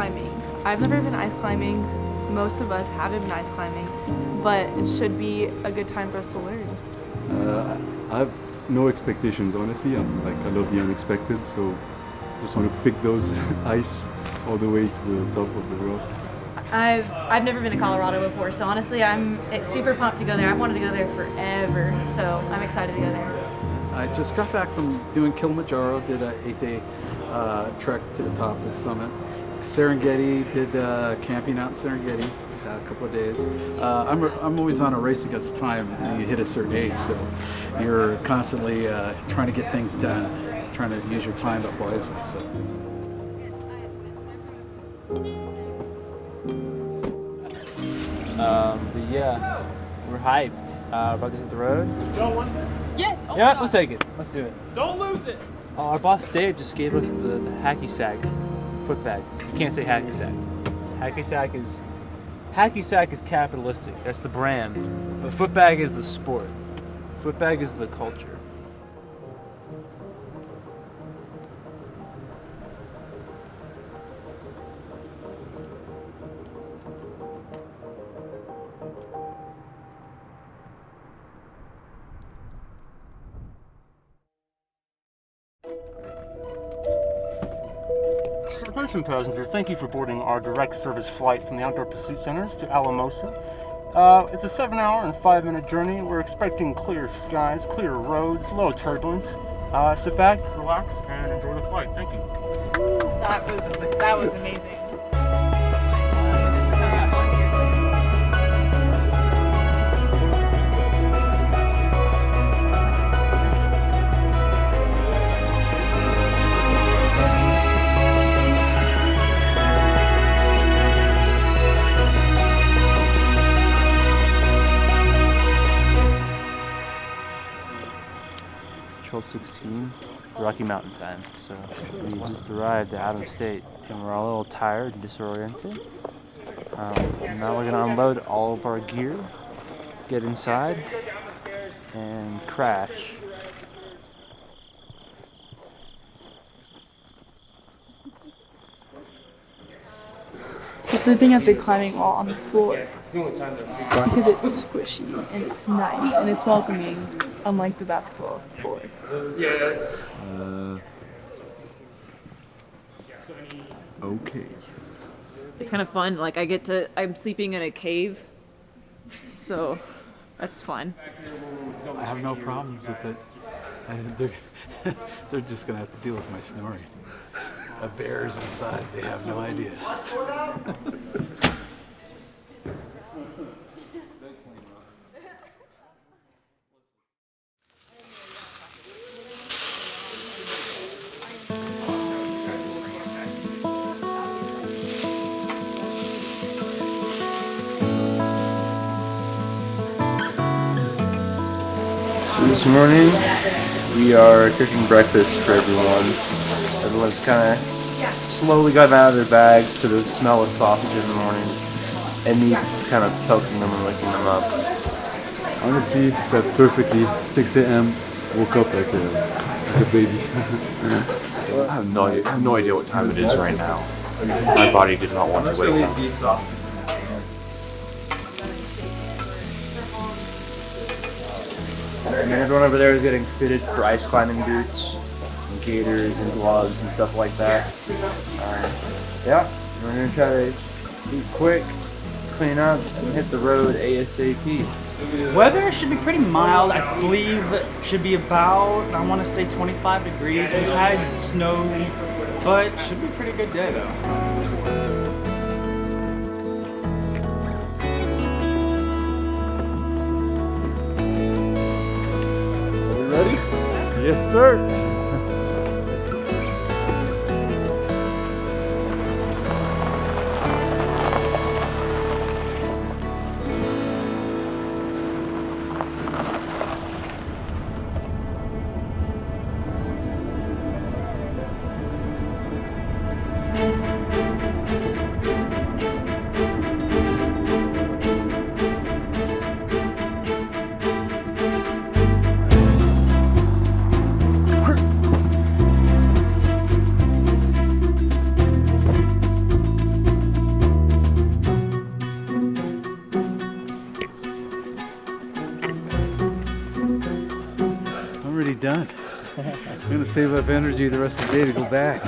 climbing. I've never been ice climbing. Most of us haven't been ice climbing, but it should be a good time for us to learn. I have no expectations, honestly. I love the unexpected, so just want to pick those ice all the way to the top of the rock. I've never been to Colorado before, so honestly I'm super pumped to go there. I've wanted to go there forever, so I'm excited to go there. I just got back from doing Kilimanjaro, did an 8-day trek to the top of the summit. Serengeti, did camping out in Serengeti a couple of days. I'm always on a race against time, and you hit a certain age, so you're constantly trying to get things done, trying to use your time up wisely. So. But yeah, we're hyped. About to hit the road. Don't want this? Yes! Oh yeah, let's take it. Let's do it. Don't lose it! Our boss Dave just gave us the hacky sack foot bag. You can't say hacky sack. Hacky sack is capitalistic. That's the brand. But foot bag is the sport. Foot bag is the culture. Attention passengers, thank you for boarding our direct service flight from the Outdoor Pursuit Centers to Alamosa. It's a 7-hour and 5-minute journey. We're expecting clear skies, clear roads, low turbulence. Sit back, relax, and enjoy the flight. Thank you. That was amazing. Control 16, Rocky Mountain time. So we just arrived out of state and we're all a little tired and disoriented. Now we're gonna unload all of our gear, get inside, and crash. We're sleeping at the climbing wall on the floor because it's squishy and it's nice and it's welcoming, unlike the basketball court. Okay. It's kind of fun. Like I'm sleeping in a cave, so that's fun. I have no problems with it. They're just gonna have to deal with my snoring. A bear's inside, they have no idea. This morning, we are cooking breakfast for everyone. Everyone's kind of slowly gotten out of their bags to the smell of sausage in the morning, and me kind of poking them and licking them up. Honestly, slept perfectly. 6 a.m. Woke up like a baby. I have no idea what time it is right now. My body did not want to wake up. And then everyone over there is getting fitted for ice climbing boots, and gaiters and gloves and stuff like that. Yeah, we're gonna try to eat quick, clean up, and hit the road ASAP. Weather should be pretty mild. I believe it should be about, I want to say 25 degrees. We've had snow, but it should be a pretty good day though. Ready? Yes, sir. already done. I'm gonna save up energy the rest of the day to go back.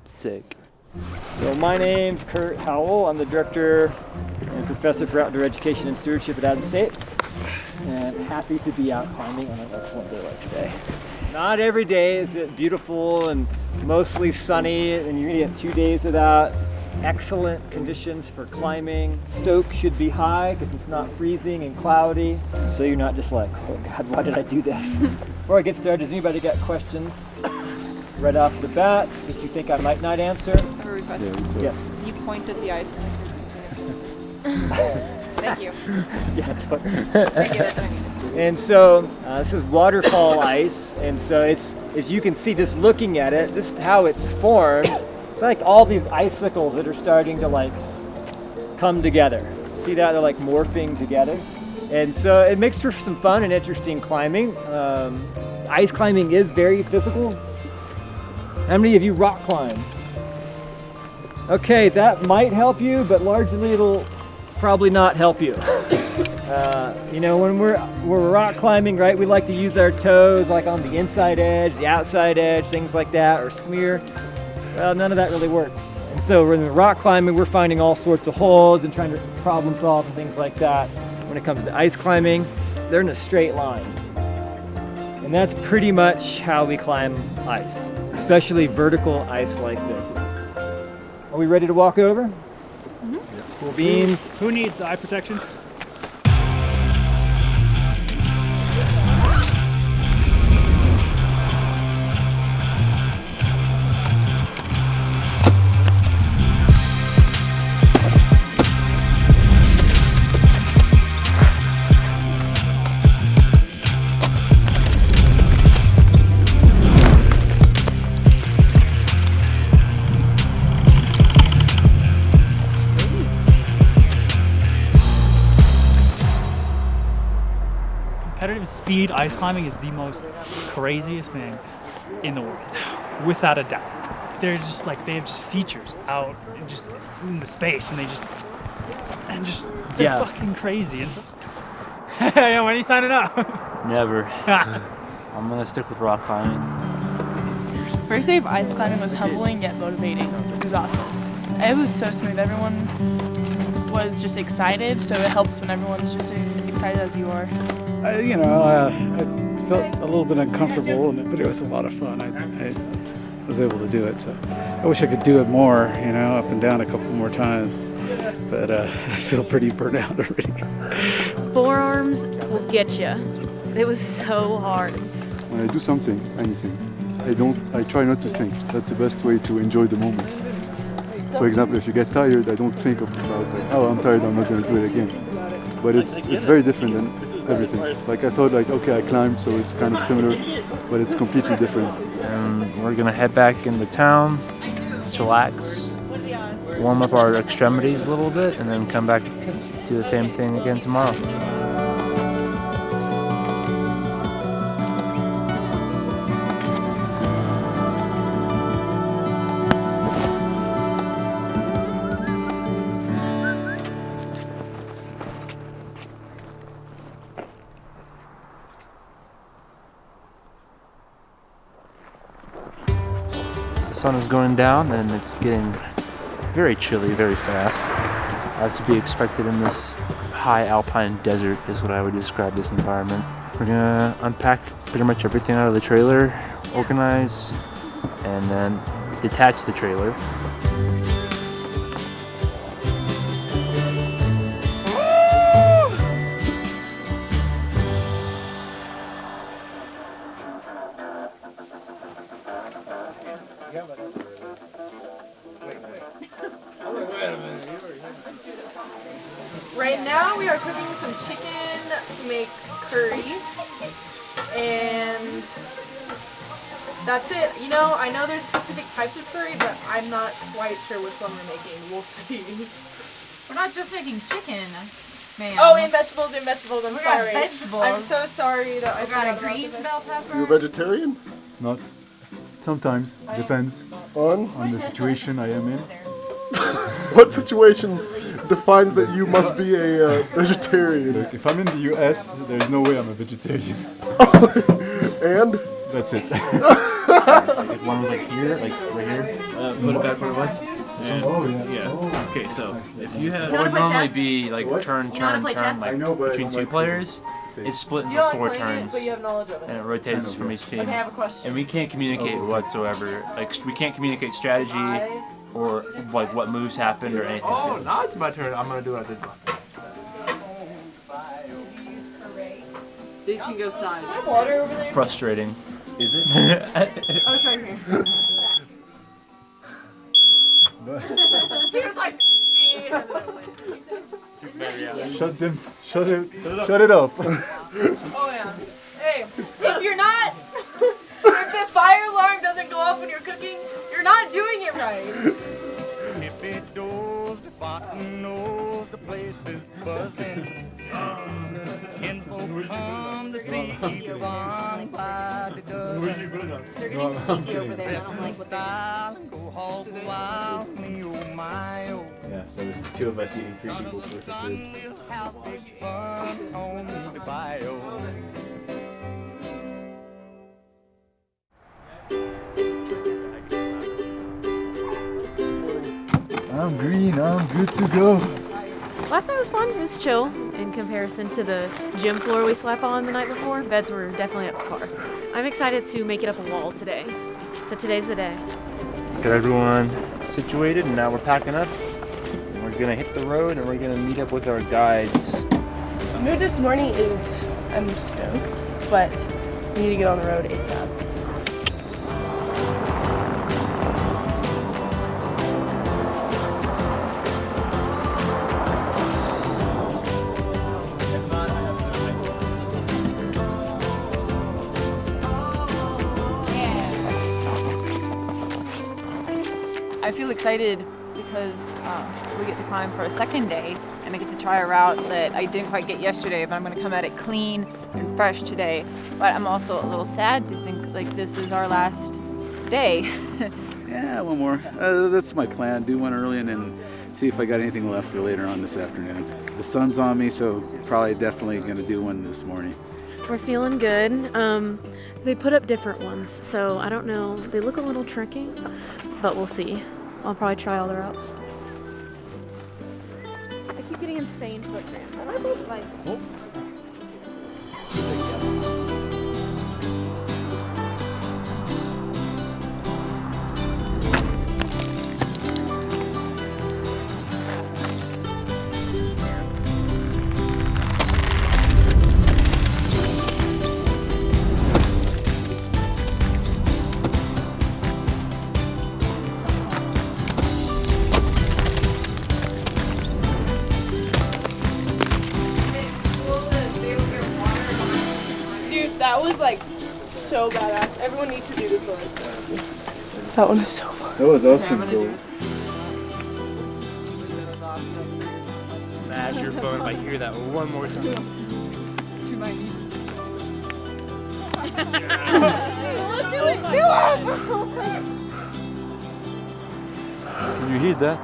Sick. So my name's Kurt Howell. I'm the director and professor for outdoor education and stewardship at Adams State. And happy to be out climbing on an excellent day like today. Not every day is it beautiful and mostly sunny, and you're gonna get 2 days of that. Excellent conditions for climbing. Stoke should be high because it's not freezing and cloudy. So you're not just like, oh God, why did I do this? Before I get started, does anybody got questions? Right off the bat, that you think I might not answer? I have a request. Yes. You point at the ice. Thank you. Yeah, totally. Thank you, that's what I need. And so this is waterfall ice, and so it's, as you can see just looking at it, this is how it's formed. It's like all these icicles that are starting to like come together. See that? They're like morphing together. And so it makes for some fun and interesting climbing. Ice climbing is very physical. How many of you rock climb? Okay, that might help you, but largely it'll probably not help you. You know, when we're rock climbing, right, we like to use our toes like on the inside edge, the outside edge, things like that, or smear. Well, none of that really works. And so when we're rock climbing, we're finding all sorts of holds and trying to problem solve and things like that. When it comes to ice climbing, they're in a straight line. And that's pretty much how we climb ice, especially vertical ice like this. Are we ready to walk over? Mm-hmm. Cool beans. Who needs eye protection? Competitive speed ice climbing is the most craziest thing in the world, without a doubt. They're just like, they have just features out and just in the space, and they're fucking crazy. It's when are you signing up? Never. I'm gonna stick with rock climbing. First day of ice climbing was humbling yet motivating. It was awesome. It was so smooth. Everyone was just excited, so it helps when everyone's just as excited as you are. I felt a little bit uncomfortable, but it was a lot of fun. I was able to do it, so I wish I could do it more, you know, up and down a couple more times. But I feel pretty burnt out already. Forearms will get you. It was so hard. When I do something, anything, I try not to think. That's the best way to enjoy the moment. For example, if you get tired, I don't think about like, oh, I'm tired, I'm not going to do it again. But it's very different than everything. Like I thought, like okay, I climbed, so it's kind of similar, but it's completely different. And we're gonna head back into town, chillax, warm up our extremities a little bit, and then come back, do the same thing again tomorrow. The sun is going down and it's getting very chilly very fast, as to be expected in this high alpine desert is what I would describe this environment. We're gonna unpack pretty much everything out of the trailer, organize, and then detach the trailer. Right now we are cooking some chicken make curry, and that's it. You know, I know there's specific types of curry, but I'm not quite sure which one we're making. We'll see. We're not just making chicken, ma'am. Oh, and vegetables, I'm We sorry. got vegetables. I'm so sorry that I We got a forgot green about the bell pepper. You a vegetarian? Not. Sometimes depends On on the situation I am in. what situation defines that you must be a vegetarian. Look, if I'm in the US, there's no way I'm a vegetarian. And? That's it. If one was like here, like right here. Put it back where it was. Yeah. Okay, so if you have, You it wanna would play normally chess? be like turn, You wanna play turn, chess? like I know, but I between don't two like players. It's split You into don't 4 like playing turns, it, but you have knowledge of and it. it rotates from each team. Okay, I have a question. And we can't communicate whatsoever. Like we can't communicate strategy or like what moves happened or anything. Oh, now it's my turn. I'm gonna do what I did last time. These can go side. Water over there? Frustrating. Is it? Oh, it's right here. He was like, see. Shut it up. Oh yeah. Hey, if you're not, if the fire alarm doesn't go off when you're cooking, you're not doing it right. If it does, the button knows the place is buzzing. Kinfolk come to see the fun like it does. They're getting sneaky over there. I don't like what they're Style and go hog wild, me oh my oh. Yeah, so there's 2 of us eating 3 people's worth of food. We'll have big fun on the bio. I'm green, I'm good to go. Last night was fun. It was chill in comparison to the gym floor we slept on the night before. Beds were definitely up to par. I'm excited to make it up a wall today. So today's the day. Got everyone situated, and now we're packing up. And we're gonna hit the road, and we're gonna meet up with our guides. The mood this morning is I'm stoked, but we need to get on the road ASAP. I feel excited because we get to climb for a second day and I get to try a route that I didn't quite get yesterday, but I'm going to come at it clean and fresh today. But I'm also a little sad to think like this is our last day. Yeah, one more. That's my plan. Do one early and then see if I got anything left for later on this afternoon. The sun's on me, so probably definitely going to do one this morning. We're feeling good. They put up different ones, so I don't know. They look a little tricky, but we'll see. I'll probably try all the routes. I keep getting insane foot cramps. Am I both like? That was like so badass. Everyone needs to do this one. That one is so fun. That was awesome, though. Smash your phone if I hear that one more time. Can you hear that?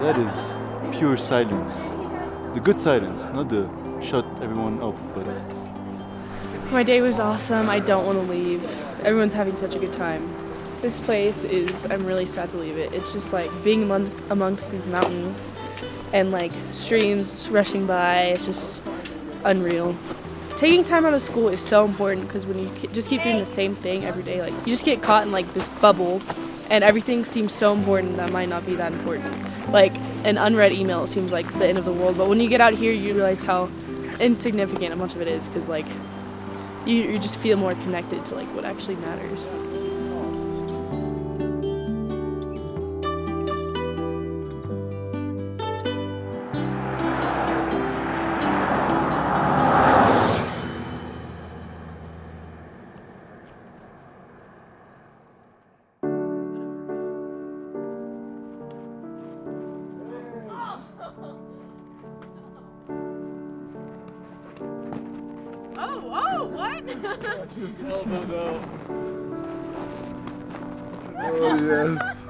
That is pure silence. The good silence, not the shut everyone up, but... My day was awesome. I don't want to leave. Everyone's having such a good time. This place is, I'm really sad to leave it. It's just like being amongst these mountains and like streams rushing by. It's just unreal. Taking time out of school is so important because when you just keep doing the same thing every day, like you just get caught in like this bubble and everything seems so important that might not be that important. Like an unread email seems like the end of the world, but when you get out here you realize how insignificant a bunch of it is because like you just feel more connected to like what actually matters. Oh, what? Oh, yes.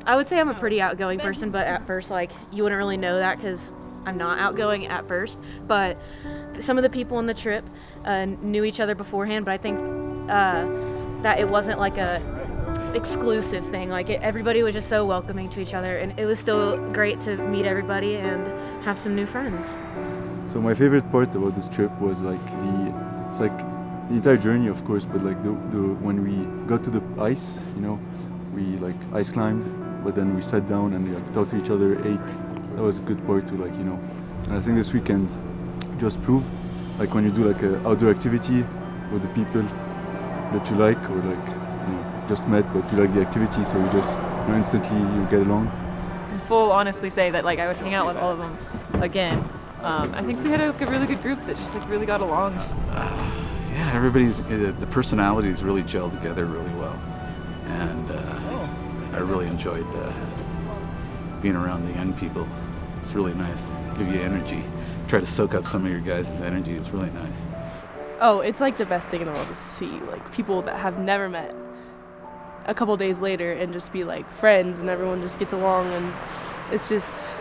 I would say I'm a pretty outgoing person, but at first, like, you wouldn't really know that because I'm not outgoing at first. But some of the people on the trip knew each other beforehand, but I think that it wasn't like a exclusive thing. Like, everybody was just so welcoming to each other, and it was still great to meet everybody and have some new friends. So my favorite part about this trip was like it's like the entire journey, of course, but like the when we got to the ice, you know, we like ice climbed, but then we sat down and like talked to each other, ate. That was a good part to like, you know. And I think this weekend just proved, like when you do like an outdoor activity with the people that you like, or like, you know, just met but you like the activity, so you just, you know, instantly you get along. Full honestly say that like I would hang out with all of them again. I think we had a really good group that just like really got along. Yeah, everybody's the personalities really gelled together really well, and I really enjoyed being around the young people. It's really nice. Give you energy. Try to soak up some of your guys' energy. It's really nice. Oh, it's like the best thing in the world to see, like people that have never met a couple days later and just be like friends, and everyone just gets along, and it's just,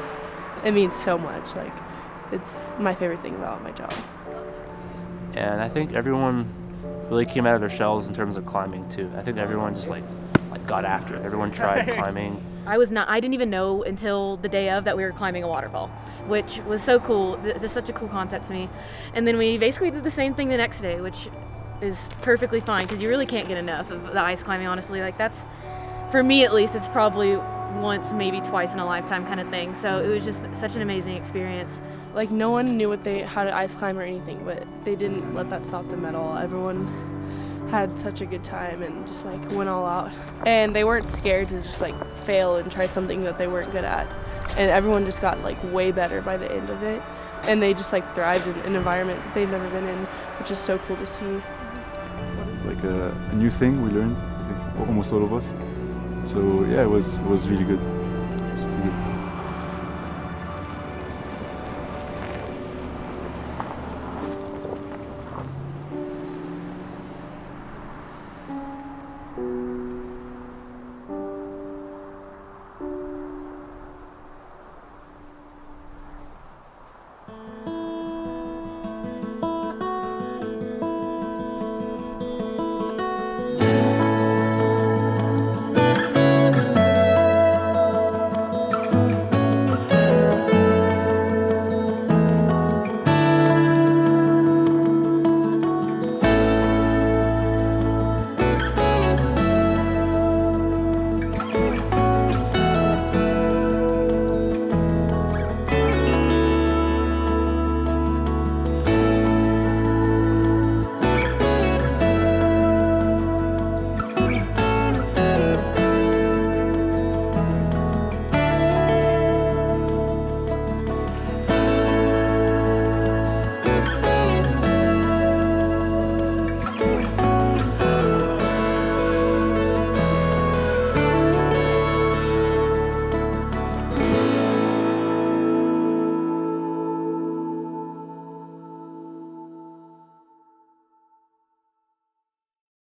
it means so much. Like, it's my favorite thing about my job. And I think everyone really came out of their shells in terms of climbing too. I think everyone just like got after it. Everyone tried climbing. I didn't even know until the day of that we were climbing a waterfall, which was so cool. It's just such a cool concept to me. And then we basically did the same thing the next day, which is perfectly fine because you really can't get enough of the ice climbing, honestly. Like, that's, for me at least, it's probably once, maybe twice in a lifetime kind of thing. So it was just such an amazing experience. Like, no one knew how to ice climb or anything, but they didn't let that stop them at all. Everyone had such a good time and just like went all out. And they weren't scared to just like fail and try something that they weren't good at. And everyone just got like way better by the end of it. And they just like thrived in an environment that they've never been in, which is so cool to see. Like a new thing we learned, I think, almost all of us. So yeah, it was really good.